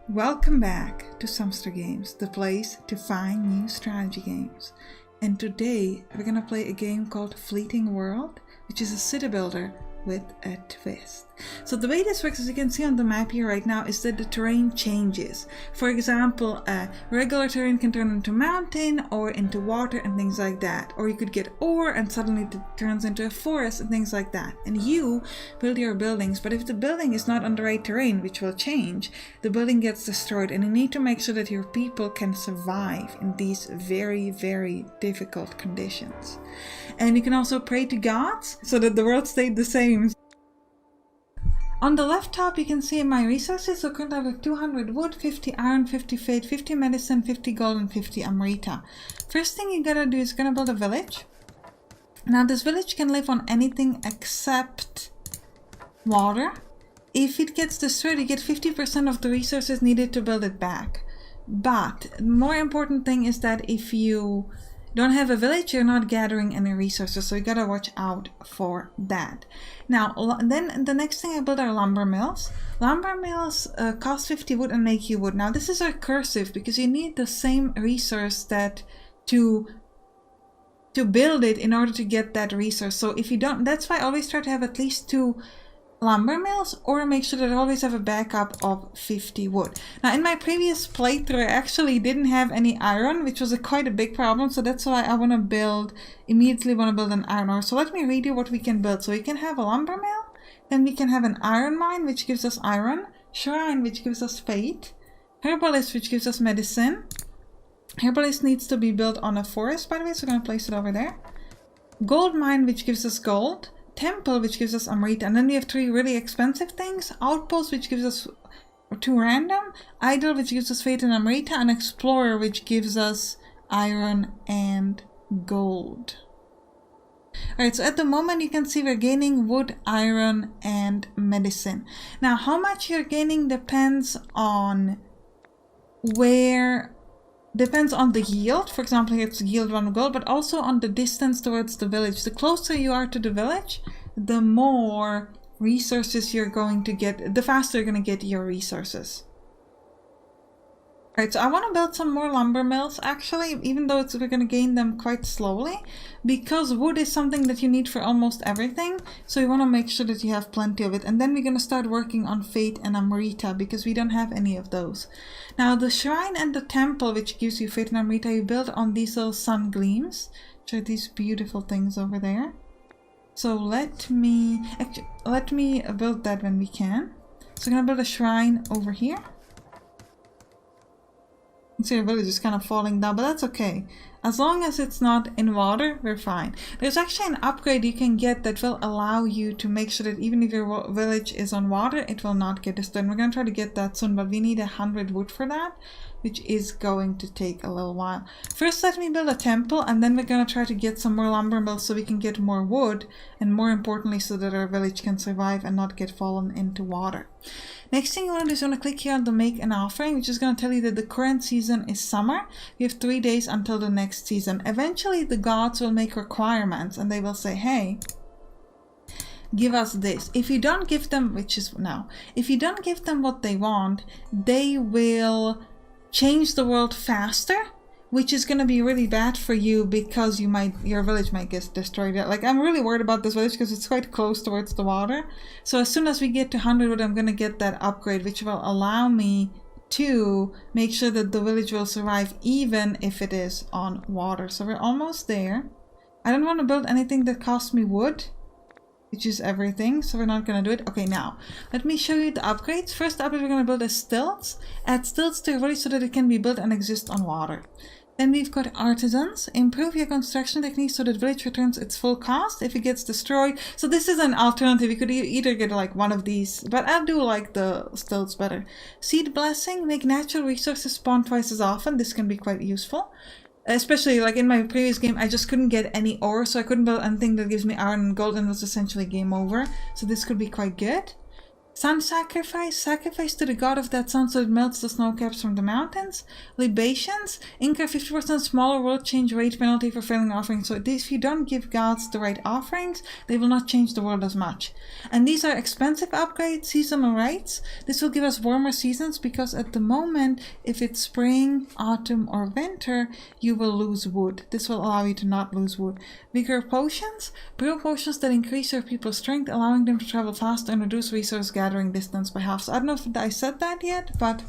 Welcome back to Sampstra Games, the place to find new strategy games. And today we're gonna play a game called Fleeting World, which is a city builder with a twist. So the way this works, as you can see on the map here right now, is that the terrain changes. For example, regular terrain can turn into mountain or into water and things like that. Or you could get ore and suddenly it turns into a forest and things like that. And you build your buildings, but if the building is not on the right terrain, which will change, the building gets destroyed, and you need to make sure that your people can survive in these very, very difficult conditions. And you can also pray to gods so that the world stayed the same. On the left top you can see my resources. So currently I have 200 wood, 50 iron, 50 fate, 50 medicine, 50 gold and 50 amrita. First thing you gotta do is gonna build a village. Now this village can live on anything except water. If it gets destroyed, you get 50% of the resources needed to build it back. But the more important thing is that if you don't have a village, you're not gathering any resources, so you gotta watch out for that. Now, then the next thing I build are lumber mills. Lumber mills cost 50 wood and make you wood. Now, this is recursive because you need the same resource that to build it in order to get that resource. So if you don't, that's why I always try to have at least 2 lumber mills, or make sure that I always have a backup of 50 wood. Now in my previous playthrough I actually didn't have any iron, which was quite a big problem, so that's why I want to immediately build an iron ore. So let me read you what we can build. So we can have a lumber mill, then we can have an iron mine which gives us iron, shrine which gives us fate, herbalist which gives us medicine. Herbalist needs to be built on a forest, by the way, so I'm going to place it over there. Gold mine which gives us gold, temple which gives us amrita, and then we have 3 really expensive things: outpost which gives us 2 random, idol which gives us fate and amrita, and explorer which gives us iron and gold. Alright, so at the moment you can see we're gaining wood, iron and medicine. Now how much you're gaining depends on the yield. For example, here it's yield 1 gold, but also on the distance towards the village. The closer you are to the village, the more resources you're going to get, the faster you're going to get your resources. Alright, so I want to build some more lumber mills actually, even though we're going to gain them quite slowly, because wood is something that you need for almost everything, so you want to make sure that you have plenty of it. And then we're going to start working on fate and amrita, because we don't have any of those. Now the shrine and the temple which gives you fate and amrita, you build on these little sun gleams, which are these beautiful things over there. So let me build that when we can. So I'm going to build a shrine over here. You can see our village is kind of falling down, but that's okay. As long as it's not in water, we're fine. There's actually an upgrade you can get that will allow you to make sure that even if your village is on water, it will not get destroyed. We're going to try to get that soon, but we need 100 wood for that, which is going to take a little while. First, let me build a temple, and then we're going to try to get some more lumber mills so we can get more wood, and more importantly, so that our village can survive and not get fallen into water. Next thing you want to do is you want to click here on the make an offering, which is going to tell you that the current season is summer. We have 3 days until the next season. Eventually the gods will make requirements and they will say, hey, give us this. If you don't give them, which is now, if you don't give them what they want, they will change the world faster, which is going to be really bad for you, because your village might get destroyed. Like, I'm really worried about this village because it's quite close towards the water. So as soon as we get to 100 wood, I'm going to get that upgrade, which will allow me to make sure that the village will survive even if it is on water. So we're almost there. I don't want to build anything that costs me wood, which is everything, so we're not going to do it. Okay, now let me show you the upgrades. First upgrade we're going to build is stilts. Add stilts to your village so that it can be built and exist on water. Then we've got artisans. Improve your construction technique so that village returns its full cost if it gets destroyed. So this is an alternative. You could either get like one of these, but I do like the stilts better. Seed blessing. Make natural resources spawn twice as often. This can be quite useful. Especially like in my previous game, I just couldn't get any ore, so I couldn't build anything that gives me iron and gold, and it was essentially game over. So this could be quite good. Sun sacrifice, sacrifice to the god of that sun so it melts the snow caps from the mountains. Libations, incur 50% smaller world change rate penalty for failing offerings. So if you don't give gods the right offerings, they will not change the world as much. And these are expensive upgrades, seasonal rights. This will give us warmer seasons because at the moment, if it's spring, autumn, or winter, you will lose wood. This will allow you to not lose wood. Vigor potions, brew potions that increase your people's strength, allowing them to travel faster and reduce resource gathering distance by half. So I don't know if I said that yet, but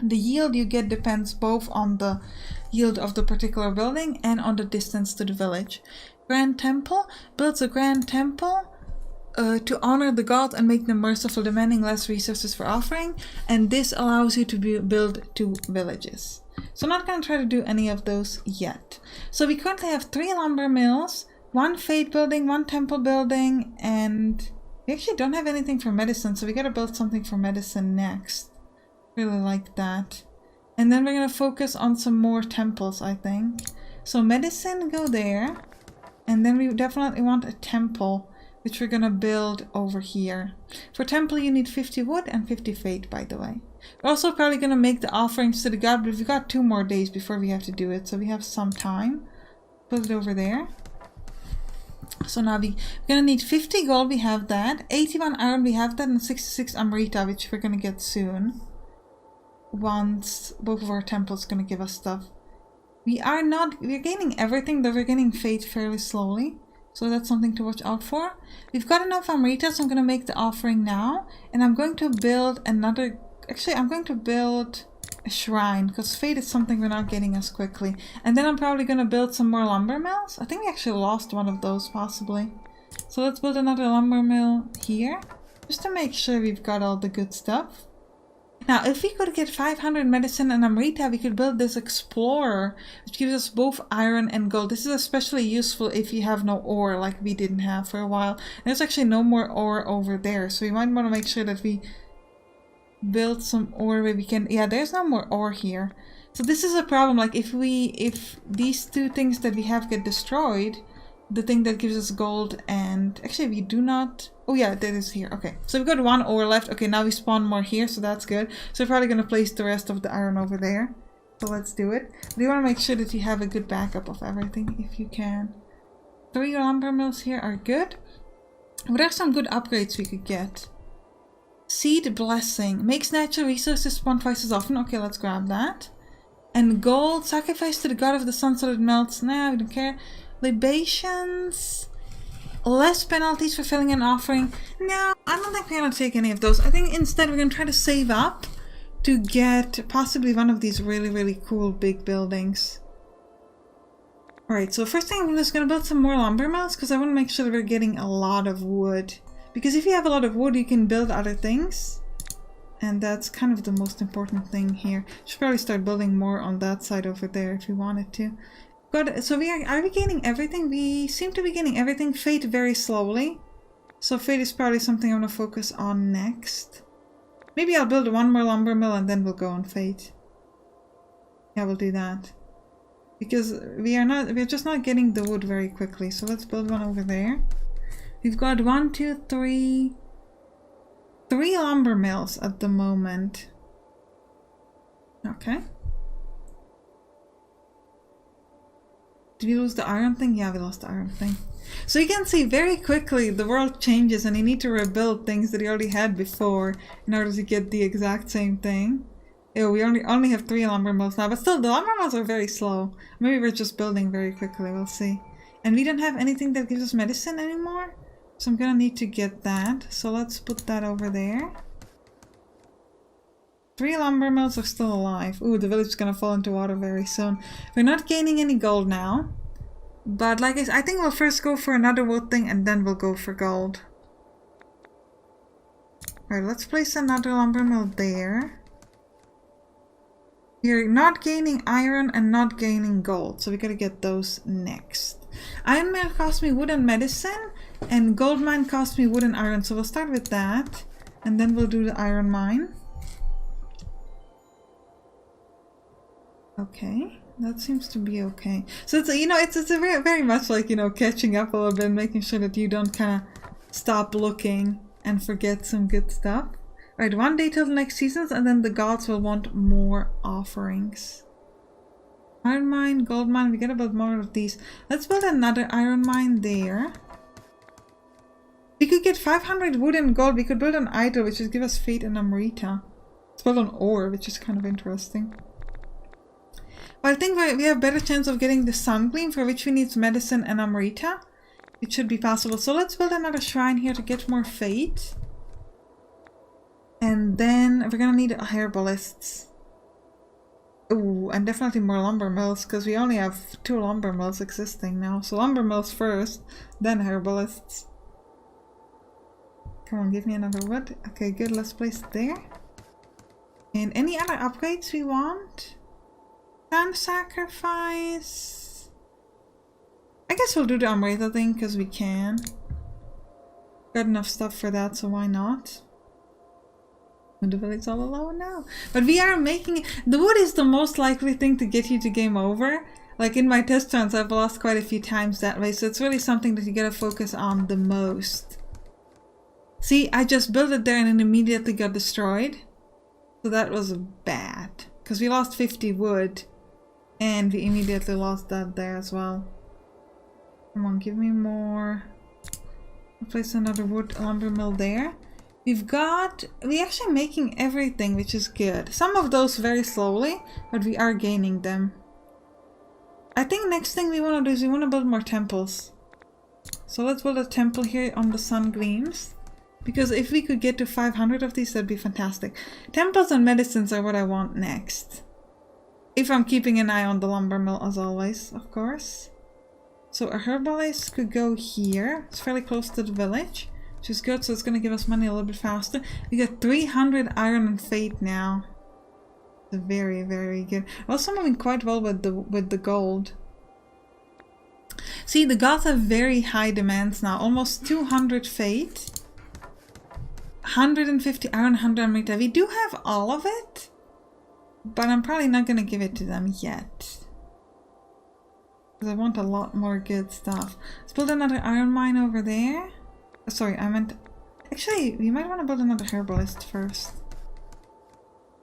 the yield you get depends both on the yield of the particular building and on the distance to the village. Grand Temple builds a grand temple to honor the god and make them merciful, demanding less resources for offering, and this allows you to build 2 villages. So I'm not going to try to do any of those yet. So we currently have 3 lumber mills, 1 fate building, 1 temple building, and we actually don't have anything for medicine, so we gotta build something for medicine next. Really like that. And then we're gonna focus on some more temples, I think. So medicine, go there. And then we definitely want a temple, which we're gonna build over here. For temple you need 50 wood and 50 fate, by the way. We're also probably gonna make the offerings to the god, but we've got 2 more days before we have to do it, so we have some time. Put it over there. So now we're gonna need 50 gold, we have that, 81 iron, we have that, and 66 amrita, which we're gonna get soon. Once both of our temples gonna give us stuff. We're gaining everything, though we're getting fate fairly slowly. So that's something to watch out for. We've got enough amrita, so I'm gonna make the offering now. And I'm going to build another, actually I'm going to build a shrine, because fate is something we're not getting as quickly. And then I'm probably going to build some more lumber mills. I think we actually lost one of those, possibly. So let's build another lumber mill here, just to make sure we've got all the good stuff. Now, if we could get 500 medicine and amrita, we could build this explorer, which gives us both iron and gold. This is especially useful if you have no ore, like we didn't have for a while. And there's actually no more ore over there, so we might want to make sure that we build some ore where we can. Yeah, there's no more ore here, so this is a problem. Like if these 2 things that we have get destroyed, the thing that gives us gold, and actually we do not. Oh yeah, that is here. Okay, so we've got 1 ore left. Okay, now we spawn more here, so that's good. So we're probably gonna place the rest of the iron over there, so let's do it. But you want to make sure that you have a good backup of everything if you can. 3 lumber mills here are good, but there's some good upgrades we could get. Seed Blessing. Makes natural resources spawn twice as often. Okay, let's grab that. And gold. Sacrifice to the god of the sun so it melts. Nah, we don't care. Libations. Less penalties for filling an offering. No, I don't think we're going to take any of those. I think instead we're going to try to save up to get possibly one of these really, really cool big buildings. Alright, so first thing I'm just going to build some more lumber mills, because I want to make sure that we're getting a lot of wood. Because if you have a lot of wood, you can build other things. And that's kind of the most important thing here. Should probably start building more on that side over there if we wanted to. So are we gaining everything? We seem to be gaining everything. Fate very slowly. So fate is probably something I'm going to focus on next. Maybe I'll build 1 more lumber mill and then we'll go on fate. Yeah, we'll do that. Because we're just not getting the wood very quickly. So let's build 1 over there. We've got 1, 2, 3 lumber mills at the moment. Okay. Did we lose the iron thing? Yeah, we lost the iron thing. So you can see very quickly the world changes and you need to rebuild things that you already had before in order to get the exact same thing. Ew, we only have 3 lumber mills now, but still the lumber mills are very slow. Maybe we're just building very quickly, we'll see. And we don't have anything that gives us medicine anymore. So I'm gonna need to get that. So let's put that over there. 3 lumber mills are still alive. Ooh, the village is gonna fall into water very soon. We're not gaining any gold now. But like I think we'll first go for another wood thing and then we'll go for gold. Alright, let's place another lumber mill there. We're not gaining iron and not gaining gold. So we gotta get those next. Iron mill cost me wood and medicine. And gold mine cost me wood and iron, so we'll start with that, and then we'll do the iron mine. Okay, that seems to be okay. So it's it's very, very much like catching up a little bit, making sure that you don't kind of stop looking and forget some good stuff. Right, 1 day till the next seasons, and then the gods will want more offerings. Iron mine, gold mine, we get about more of these. Let's build another iron mine there. We could get 500 wood and gold. We could build an idol, which would give us Fate and Amrita. Let's build an ore, which is kind of interesting. But I think we have better chance of getting the Sun Gleam, for which we need medicine and Amrita. It should be possible. So let's build another shrine here to get more Fate. And then we're gonna need herbalists. Ooh, and definitely more lumber mills, because we only have 2 lumber mills existing now. So lumber mills first, then herbalists. Come on, give me another wood. Okay, good, let's place it there. And any other upgrades we want? Time sacrifice. I guess we'll do the Amrita thing, because we can. Got enough stuff for that, so why not? The village all alone now. But we are making it. The wood is the most likely thing to get you to game over. Like in my test runs, I've lost quite a few times that way. So it's really something that you gotta focus on the most. See, I just built it there and it immediately got destroyed. So that was bad. Because we lost 50 wood. And we immediately lost that there as well. Come on, give me more. I'll place another wood lumber mill there. We're actually making everything, which is good. Some of those very slowly, but we are gaining them. I think next thing we want to do is we want to build more temples. So let's build a temple here on the Sun Gleams. Because if we could get to 500 of these, that'd be fantastic. Temples and medicines are what I want next. If I'm keeping an eye on the lumber mill as always, of course. So a herbalist could go here. It's fairly close to the village. Which is good, so it's going to give us money a little bit faster. We got 300 iron and fate now. It's very, very good. We're also moving quite well with the gold. See, the gods have very high demands now. Almost 200 fate. 150 iron, 100 Amrita. We do have all of it. But I'm probably not going to give it to them yet. Because I want a lot more good stuff. Let's build another iron mine over there. Sorry, I meant... Actually, we might want to build another herbalist first.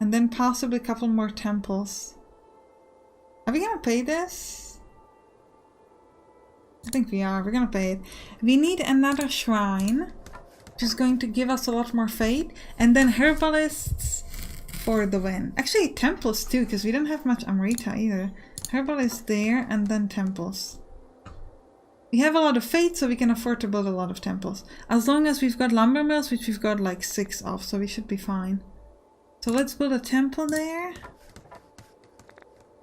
And then possibly a couple more temples. Are we gonna pay this? I think we are. We're gonna pay it. We need another shrine, which is going to give us a lot more fate. And then herbalists for the win. Actually, temples too, because we don't have much Amrita either. Herbalist there, and then temples. We have a lot of fate, so we can afford to build a lot of temples. As long as we've got lumber mills, which we've got like 6 of, so we should be fine. So let's build a temple there.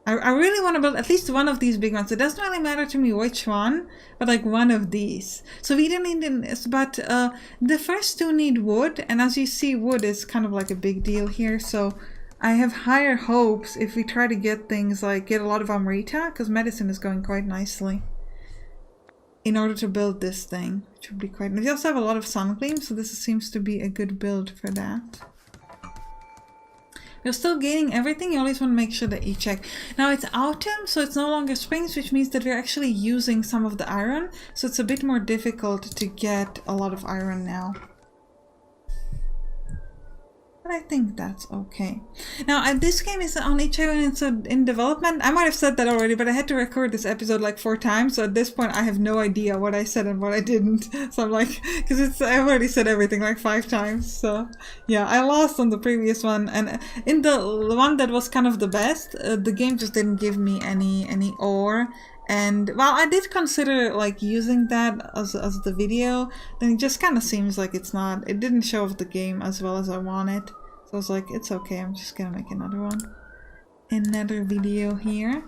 I really want to build at least one of these big ones. It doesn't really matter to me which one, but like one of these. So we don't need this, but the first 2 need wood, and as you see, wood is kind of like a big deal here. So I have higher hopes if we try to get things like get a lot of Amrita, because medicine is going quite nicely. In order to build this thing, which would be quite nice. We also have a lot of sun gleams, so this seems to be a good build for that. We're still gaining everything. You always want to make sure that you check. Now it's autumn, so it's no longer springs, which means that we're actually using some of the iron, so it's a bit more difficult to get a lot of iron now. But I think that's okay. Now, this game is on HIO and it's in development. I might have said that already, but I had to record this episode like 4 times. So at this point, I have no idea what I said and what I didn't. So I'm like, because I already said everything like 5 times. So yeah, I lost on the previous one. And in the one that was kind of the best, the game just didn't give me any ore. And well, I did consider like using that as the video, then it just kind of seems like it didn't show off the game as well as I wanted. So I was like, it's okay, I'm just gonna make another one. Another video here.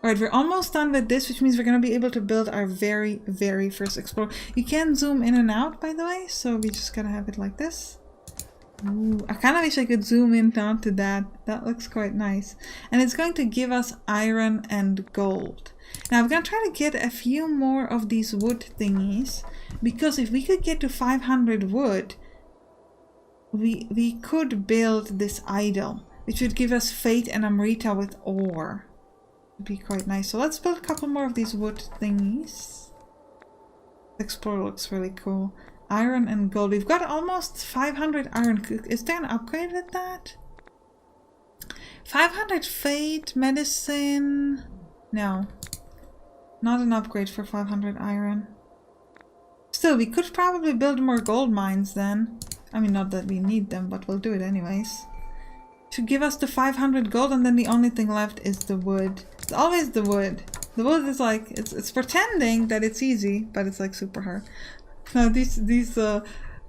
Alright, we're almost done with this, which means we're gonna be able to build our very, very first explorer. You can zoom in and out, by the way, so we just gotta have it like this. Ooh, I kind of wish I could zoom in down to that. That looks quite nice. And it's going to give us iron and gold. Now I'm going to try to get a few more of these wood thingies, because if we could get to 500 wood, we could build this idol, which would give us fate and Amrita with ore. Would be quite nice. So let's build a couple more of these wood thingies. The explorer looks really cool. Iron and gold. We've got almost 500 iron. Is there an upgrade with that? 500 fate, medicine. No. Not an upgrade for 500 iron. Still, we could probably build more gold mines then. I mean, not that we need them, but we'll do it anyways. To give us the 500 gold, and then the only thing left is the wood. It's always the wood. The wood is like, it's pretending that it's easy, but it's like super hard. Now these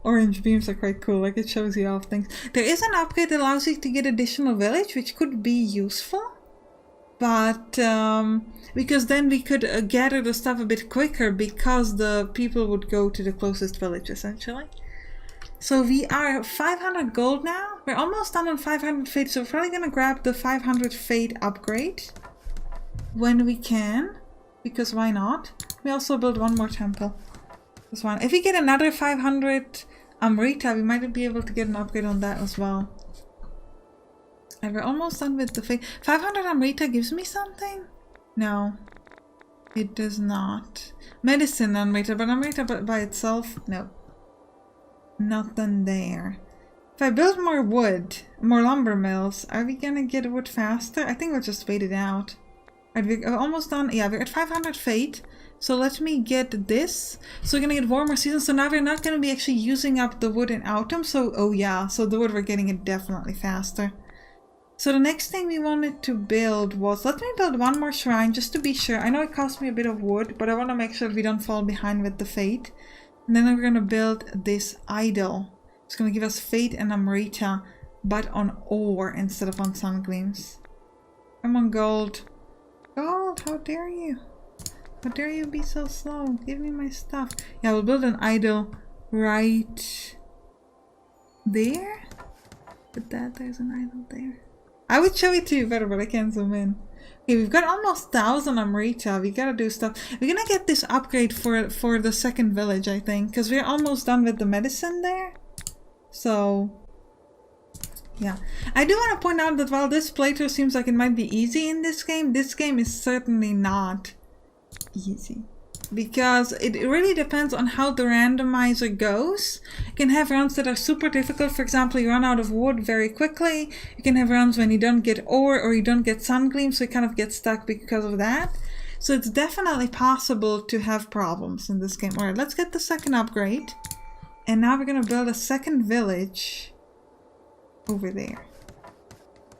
orange beams are quite cool, like it shows you off things. There is an upgrade that allows you to get additional village, which could be useful. But because then we could gather the stuff a bit quicker because the people would go to the closest village essentially. So we are 500 gold now. We're almost done on 500 fate, so we're probably gonna grab the 500 fate upgrade when we can, because why not? We also build one more temple. This one. If we get another 500 Amrita, we might be able to get an upgrade on that as well. And we're almost done with the fate. 500 Amrita gives me something? No, it does not. Medicine Amrita, but Amrita by itself? No. Nothing there. If I build more wood, more lumber mills, are we gonna get wood faster? I think we'll just wait it out. We're almost done. Yeah, we're at 500 fate. So let me get this. So we're gonna get warmer seasons. So now we're not gonna be actually using up the wood in autumn. So, oh yeah, so the wood we're getting it definitely faster. So the next thing we wanted to build was, let me build one more shrine just to be sure. I know it cost me a bit of wood, but I want to make sure we don't fall behind with the fate. And then we're gonna build this idol. It's gonna give us fate and Amrita, but on ore instead of on sun gleams. Come on, gold. Gold, how dare you? How dare you be so slow? Give me my stuff. Yeah, we'll build an idol right there. But there's an idol there. I would show it to you better, but I can't zoom in. Okay, we've got almost 1,000 Amrita. We gotta do stuff. We're gonna get this upgrade for the second village, I think, because we're almost done with the medicine there. So, yeah. I do want to point out that while this playthrough seems like it might be easy in this game is certainly not easy. Because it really depends on how the randomizer goes. You can have rounds that are super difficult. For example, you run out of wood very quickly. You can have rounds when you don't get ore or you don't get sun gleam, so you kind of get stuck because of that. So it's definitely possible to have problems in this game. Alright, let's get the second upgrade. And now we're going to build a second village over there.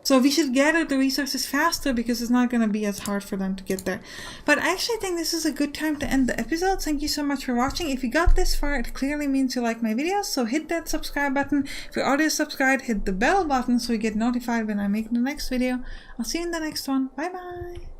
So we should gather the resources faster because it's not going to be as hard for them to get there. But I actually think this is a good time to end the episode. Thank you so much for watching. If you got this far, it clearly means you like my videos. So hit that subscribe button. If you're already subscribed, hit the bell button so you get notified when I make the next video. I'll see you in the next one. Bye bye.